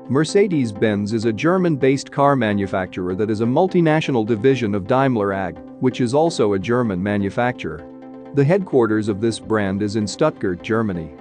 Mercedes-Benz is a German-based car manufacturer that is a multinational division of Daimler AG, which is also a German manufacturer. The headquarters of this brand is in Stuttgart, Germany.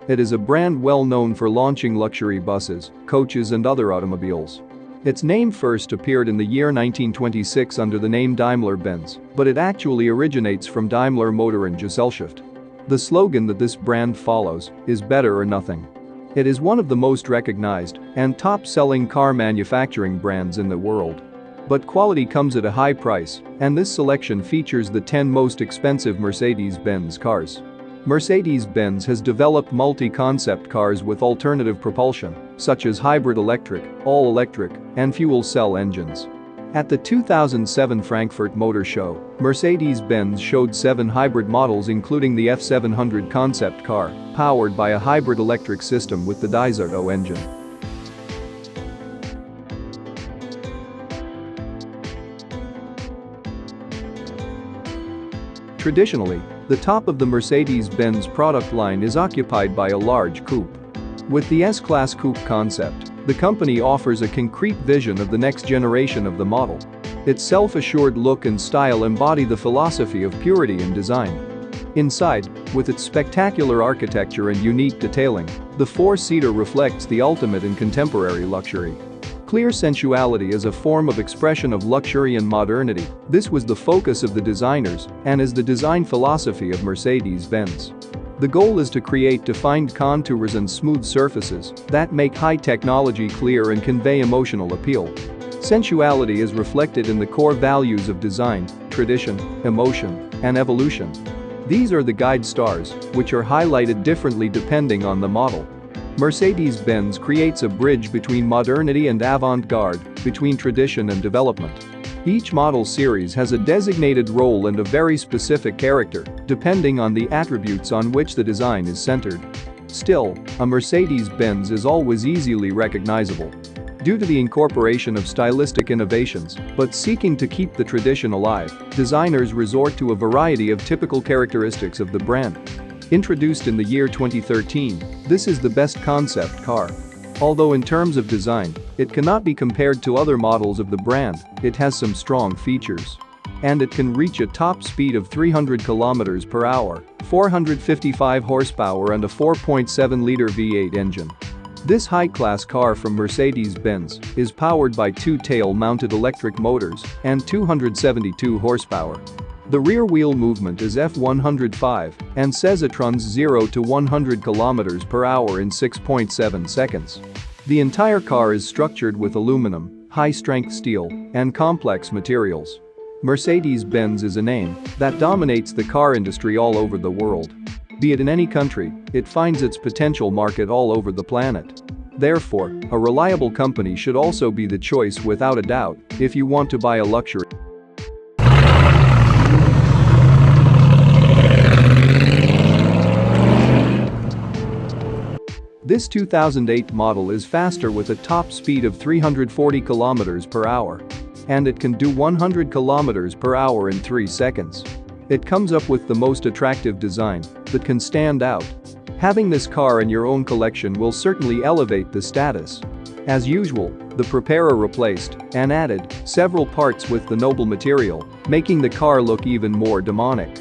It is a brand well known for launching luxury buses, coaches and other automobiles. Its name first appeared in the year 1926 under the name Daimler-Benz, but it actually originates from Daimler Motor and Gesellschaft. The slogan that this brand follows is "Better or Nothing." It is one of the most recognized and top-selling car manufacturing brands in the world. But quality comes at a high price, and this selection features the 10 most expensive Mercedes-Benz cars. Mercedes-Benz has developed multi-concept cars with alternative propulsion, such as hybrid electric, all-electric, and fuel cell engines. At the 2007 Frankfurt Motor Show, Mercedes-Benz showed 7 hybrid models including the F700 concept car, powered by a hybrid electric system with the Dieselauto engine. Traditionally, the top of the Mercedes-Benz product line is occupied by a large coupe. With the S-Class coupe concept, the company offers a concrete vision of the next generation of the model. Its self-assured look and style embody the philosophy of purity in design. Inside, with its spectacular architecture and unique detailing, the 4-seater reflects the ultimate in contemporary luxury. Clear sensuality is a form of expression of luxury and modernity. This was the focus of the designers and is the design philosophy of Mercedes-Benz. The goal is to create defined contours and smooth surfaces that make high technology clear and convey emotional appeal. Sensuality is reflected in the core values of design, tradition, emotion, and evolution. These are the guide stars, which are highlighted differently depending on the model. Mercedes-Benz creates a bridge between modernity and avant-garde, between tradition and development. Each model series has a designated role and a very specific character, depending on the attributes on which the design is centered. Still, a Mercedes-Benz is always easily recognizable. Due to the incorporation of stylistic innovations, but seeking to keep the tradition alive, designers resort to a variety of typical characteristics of the brand. Introduced in the year 2013, this is the best concept car. Although in terms of design, it cannot be compared to other models of the brand, it has some strong features. And it can reach a top speed of 300 km per hour, 455 horsepower and a 4.7-liter V8 engine. This high-class car from Mercedes-Benz is powered by 2 tail-mounted electric motors and 272 horsepower. The rear wheel movement is F105 and says it runs 0 to 100 km per hour in 6.7 seconds. The entire car is structured with aluminum, high-strength steel, and complex materials. Mercedes-Benz is a name that dominates the car industry all over the world. Be it in any country, it finds its potential market all over the planet. Therefore, a reliable company should also be the choice without a doubt if you want to buy a luxury. This 2008 model is faster with a top speed of 340 km per hour. And it can do 100 km per hour in 3 seconds. It comes up with the most attractive design that can stand out. Having this car in your own collection will certainly elevate the status. As usual, the preparer replaced and added several parts with the noble material, making the car look even more demonic.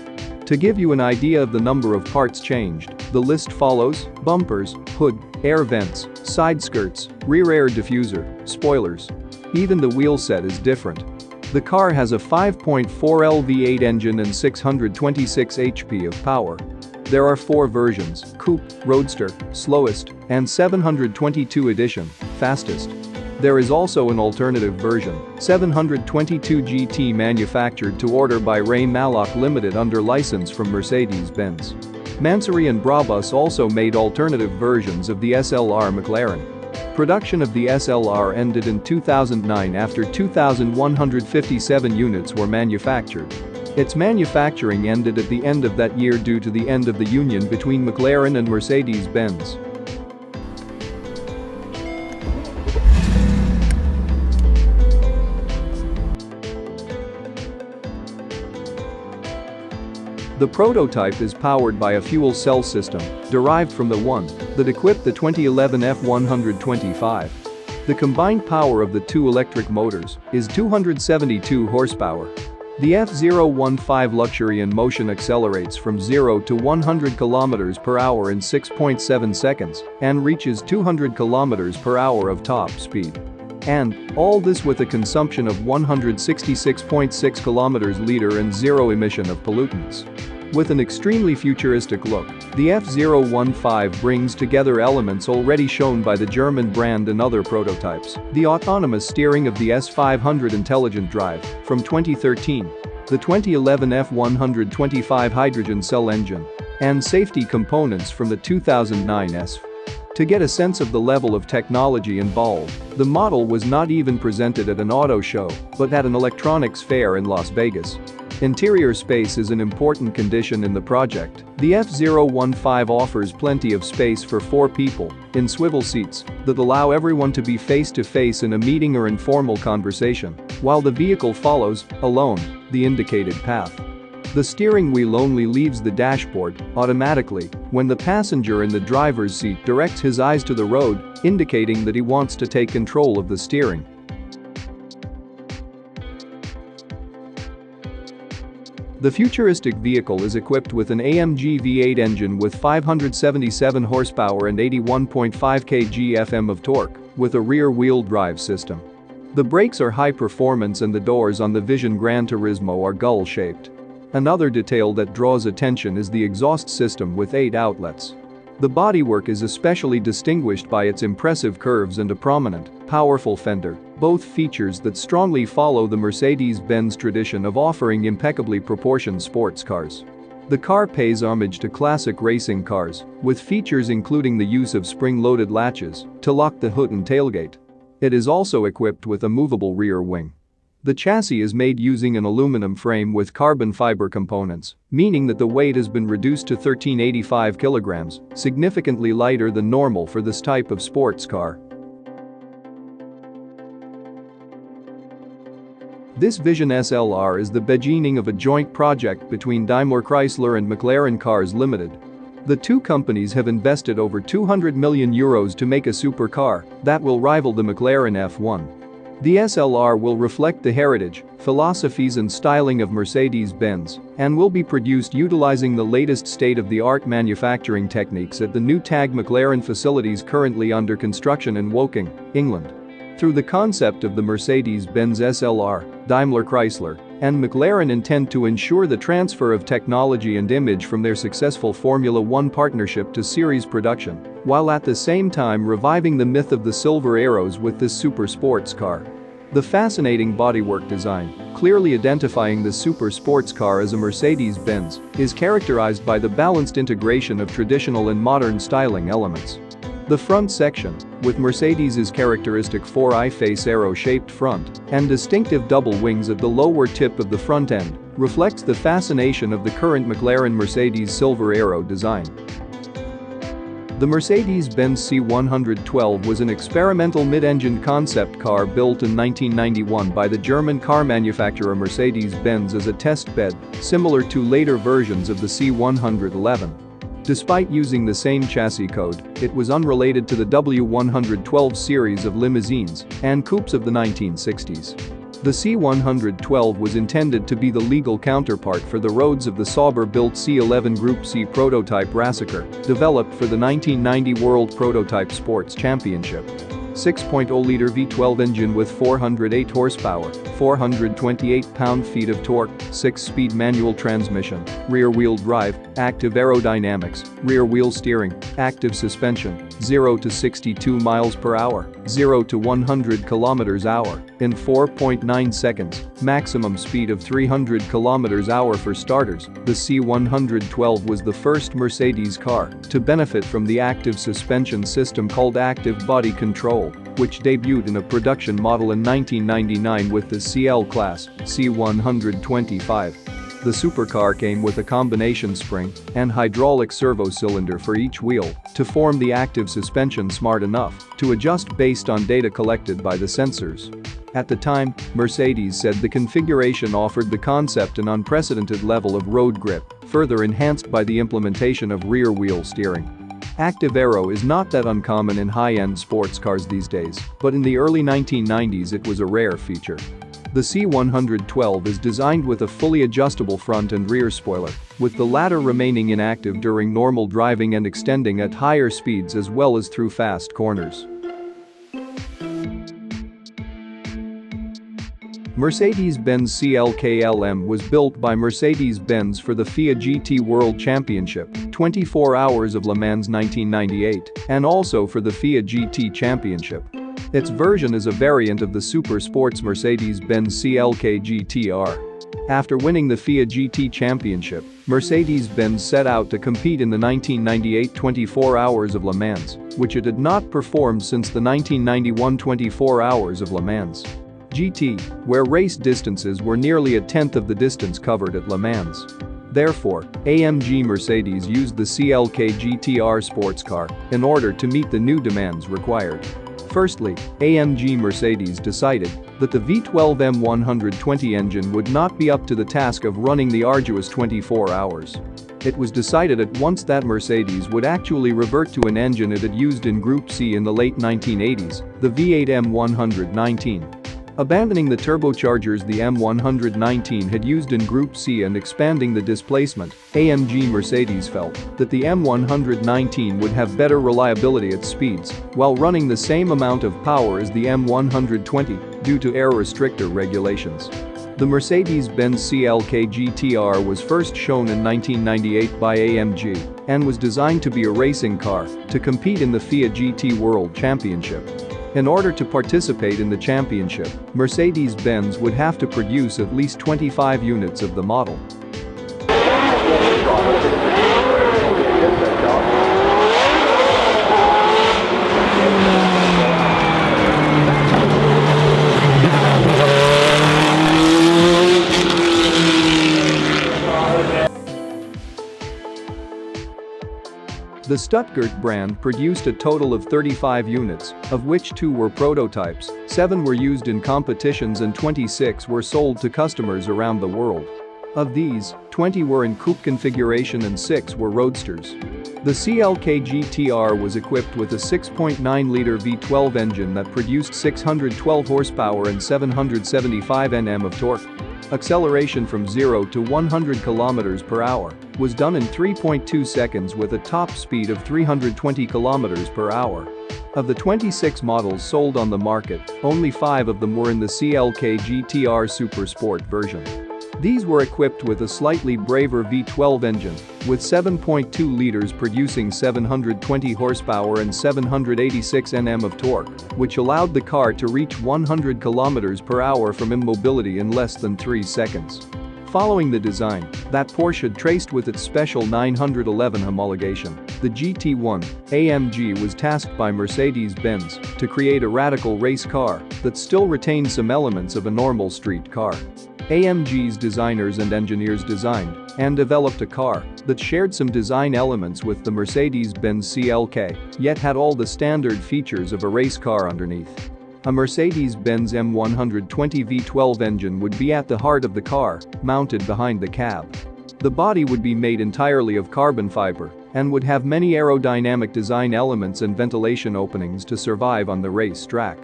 To give you an idea of the number of parts changed, the list follows: bumpers, hood, air vents, side skirts, rear air diffuser, spoilers. Even the wheel set is different. The car has a 5.4L V8 engine and 626 HP of power. There are 4 versions: Coupe, Roadster, Slowest, and 722 Edition, Fastest. There is also an alternative version, 722 GT, manufactured to order by Ray Mallock Limited under license from Mercedes-Benz. Mansory and Brabus also made alternative versions of the SLR McLaren. Production of the SLR ended in 2009 after 2,157 units were manufactured. Its manufacturing ended at the end of that year due to the end of the union between McLaren and Mercedes-Benz. The prototype is powered by a fuel cell system derived from the one that equipped the 2011 F125. The combined power of the two electric motors is 272 horsepower. The F015 Luxury in motion accelerates from 0 to 100 km per hour in 6.7 seconds and reaches 200 km per hour of top speed. And all this with a consumption of 166.6 km/liter and zero emission of pollutants. With an extremely futuristic look, the F015 brings together elements already shown by the German brand and other prototypes: the autonomous steering of the S500 intelligent drive from 2013, the 2011 F125 hydrogen cell engine, and safety components from the 2009 S. To get a sense of the level of technology involved, the model was not even presented at an auto show, but at an electronics fair in Las Vegas. Interior space is an important condition in the project. The F015 offers plenty of space for 4 people in swivel seats that allow everyone to be face-to-face in a meeting or informal conversation, while the vehicle follows, alone, the indicated path. The steering wheel only leaves the dashboard automatically when the passenger in the driver's seat directs his eyes to the road, indicating that he wants to take control of the steering. The futuristic vehicle is equipped with an AMG V8 engine with 577 horsepower and 81.5 kg-Fm of torque, with a rear-wheel drive system. The brakes are high performance and the doors on the Vision Gran Turismo are gull-shaped. Another detail that draws attention is the exhaust system with 8 outlets. The bodywork is especially distinguished by its impressive curves and a prominent, powerful fender, both features that strongly follow the Mercedes-Benz tradition of offering impeccably proportioned sports cars. The car pays homage to classic racing cars, with features including the use of spring-loaded latches to lock the hood and tailgate. It is also equipped with a movable rear wing. The chassis is made using an aluminum frame with carbon fiber components, meaning that the weight has been reduced to 1,385 kilograms, significantly lighter than normal for this type of sports car. This Vision SLR is the beginning of a joint project between Daimler-Chrysler and McLaren Cars Limited. The two companies have invested over €200 million to make a supercar that will rival the McLaren F1. The SLR will reflect the heritage, philosophies and styling of Mercedes-Benz and will be produced utilizing the latest state-of-the-art manufacturing techniques at the new TAG McLaren facilities currently under construction in Woking, England. Through the concept of the Mercedes-Benz SLR, Daimler-Chrysler and McLaren intend to ensure the transfer of technology and image from their successful Formula One partnership to series production, while at the same time reviving the myth of the silver arrows with this super sports car. The fascinating bodywork design, clearly identifying the super sports car as a Mercedes-Benz, is characterized by the balanced integration of traditional and modern styling elements. The front section, with Mercedes' characteristic 4i face arrow-shaped front and distinctive double wings at the lower tip of the front end, reflects the fascination of the current McLaren Mercedes silver arrow design. The Mercedes-Benz C112 was an experimental mid-engine concept car built in 1991 by the German car manufacturer Mercedes-Benz as a test bed, similar to later versions of the C111. Despite using the same chassis code, it was unrelated to the W112 series of limousines and coupes of the 1960s. The C112 was intended to be the legal counterpart for the roads of the Sauber-built C11 Group C prototype Rassiker, developed for the 1990 World Prototype Sports Championship. 6.0-liter V12 engine with 408 horsepower, 428 pound-feet of torque, 6-speed manual transmission, rear-wheel drive, active aerodynamics, rear-wheel steering, active suspension, 0 to 62 miles per hour, 0 to 100 kilometers hour in 4.9 seconds, maximum speed of 300 kilometers hour for starters. The C112 was the first Mercedes car to benefit from the active suspension system called Active Body Control, which debuted in a production model in 1999 with the CL Class C125. The supercar came with a combination spring and hydraulic servo cylinder for each wheel to form the active suspension smart enough to adjust based on data collected by the sensors. At the time, Mercedes said the configuration offered the concept an unprecedented level of road grip, further enhanced by the implementation of rear-wheel steering. Active aero is not that uncommon in high-end sports cars these days, but in the early 1990s it was a rare feature. The C112 is designed with a fully adjustable front and rear spoiler, with the latter remaining inactive during normal driving and extending at higher speeds as well as through fast corners. Mercedes-Benz CLK-LM was built by Mercedes-Benz for the FIA GT World Championship, 24 Hours of Le Mans 1998, and also for the FIA GT Championship. Its version is a variant of the super sports Mercedes-Benz CLK GTR. After winning the FIA GT Championship, Mercedes-Benz set out to compete in the 1998 24 Hours of Le Mans, which it had not performed since the 1991 24 Hours of Le Mans GT, where race distances were nearly a tenth of the distance covered at Le Mans. Therefore, AMG Mercedes used the CLK GTR sports car in order to meet the new demands required. Firstly, AMG Mercedes decided that the V12 M120 engine would not be up to the task of running the arduous 24 hours. It was decided at once that Mercedes would actually revert to an engine it had used in Group C in the late 1980s, the V8 M119. Abandoning the turbochargers the M119 had used in Group C and expanding the displacement, AMG Mercedes felt that the M119 would have better reliability at speeds while running the same amount of power as the M120 due to air restrictor regulations. The Mercedes-Benz CLK GTR was first shown in 1998 by AMG and was designed to be a racing car to compete in the FIA GT World Championship. In order to participate in the championship, Mercedes-Benz would have to produce at least 25 units of the model. The Stuttgart brand produced a total of 35 units, of which 2 were prototypes, 7 were used in competitions and 26 were sold to customers around the world. Of these, 20 were in coupe configuration and 6 were roadsters. The CLK GTR was equipped with a 6.9-liter V12 engine that produced 612 horsepower and 775 Nm of torque. Acceleration from 0 to 100 km per hour was done in 3.2 seconds with a top speed of 320 km per hour. Of the 26 models sold on the market, only 5 of them were in the CLK GTR Super Sport version. These were equipped with a slightly braver V12 engine, with 7.2 liters producing 720 horsepower and 786 Nm of torque, which allowed the car to reach 100 km per hour from immobility in less than 3 seconds. Following the design that Porsche had traced with its special 911 homologation, the GT1, AMG was tasked by Mercedes-Benz to create a radical race car that still retained some elements of a normal street car. AMG's designers and engineers designed and developed a car that shared some design elements with the Mercedes-Benz CLK, yet had all the standard features of a race car underneath. A Mercedes-Benz M120 V12 engine would be at the heart of the car, mounted behind the cab. The body would be made entirely of carbon fiber and would have many aerodynamic design elements and ventilation openings to survive on the race track.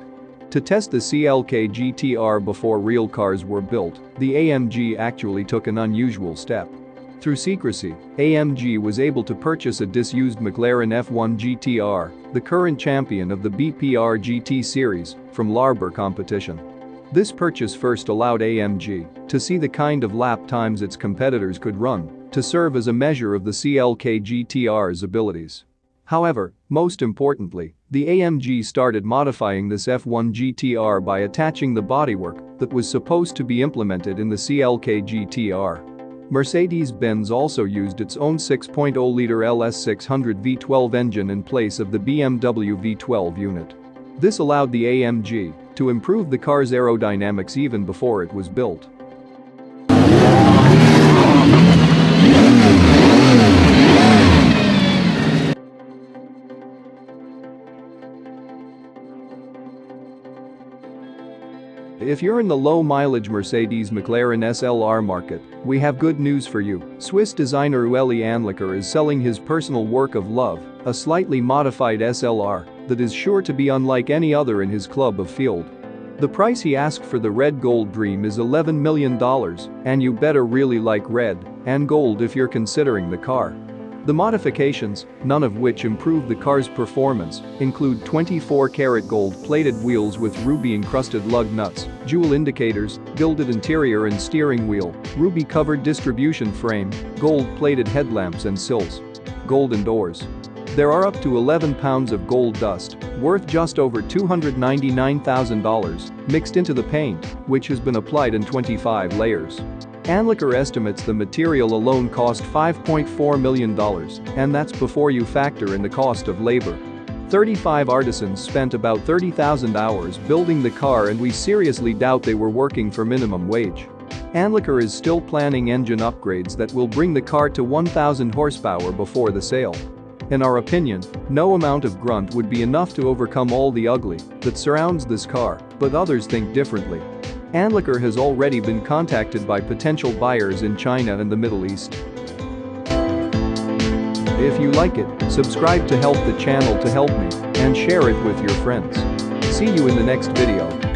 To test the CLK GTR before real cars were built, the AMG actually took an unusual step. Through secrecy, AMG was able to purchase a disused McLaren F1 GTR, the current champion of the BPR GT series, from Larber competition. This purchase first allowed AMG to see the kind of lap times its competitors could run, to serve as a measure of the CLK GTR's abilities. However, most importantly, the AMG started modifying this F1 GTR by attaching the bodywork that was supposed to be implemented in the CLK GTR. Mercedes-Benz also used its own 6.0-liter LS600 V12 engine in place of the BMW V12 unit. This allowed the AMG to improve the car's aerodynamics even before it was built. If you're in the low-mileage Mercedes-McLaren SLR market, we have good news for you. Swiss designer Ueli Anliker is selling his personal work of love, a slightly modified SLR that is sure to be unlike any other in his club of field. The price he asked for the red gold dream is $11 million, and you better really like red and gold if you're considering the car. The modifications, none of which improve the car's performance, include 24-karat gold-plated wheels with ruby-encrusted lug nuts, jewel indicators, gilded interior and steering wheel, ruby-covered distribution frame, gold-plated headlamps and sills. Golden doors. There are up to 11 pounds of gold dust, worth just over $299,000, mixed into the paint, which has been applied in 25 layers. Anliker estimates the material alone cost $5.4 million, and that's before you factor in the cost of labor. 35 artisans spent about 30,000 hours building the car, and we seriously doubt they were working for minimum wage. Anliker is still planning engine upgrades that will bring the car to 1,000 horsepower before the sale. In our opinion, no amount of grunt would be enough to overcome all the ugly that surrounds this car, but others think differently. Anliker has already been contacted by potential buyers in China and the Middle East. If you like it, subscribe to help the channel to help me, and share it with your friends. See you in the next video.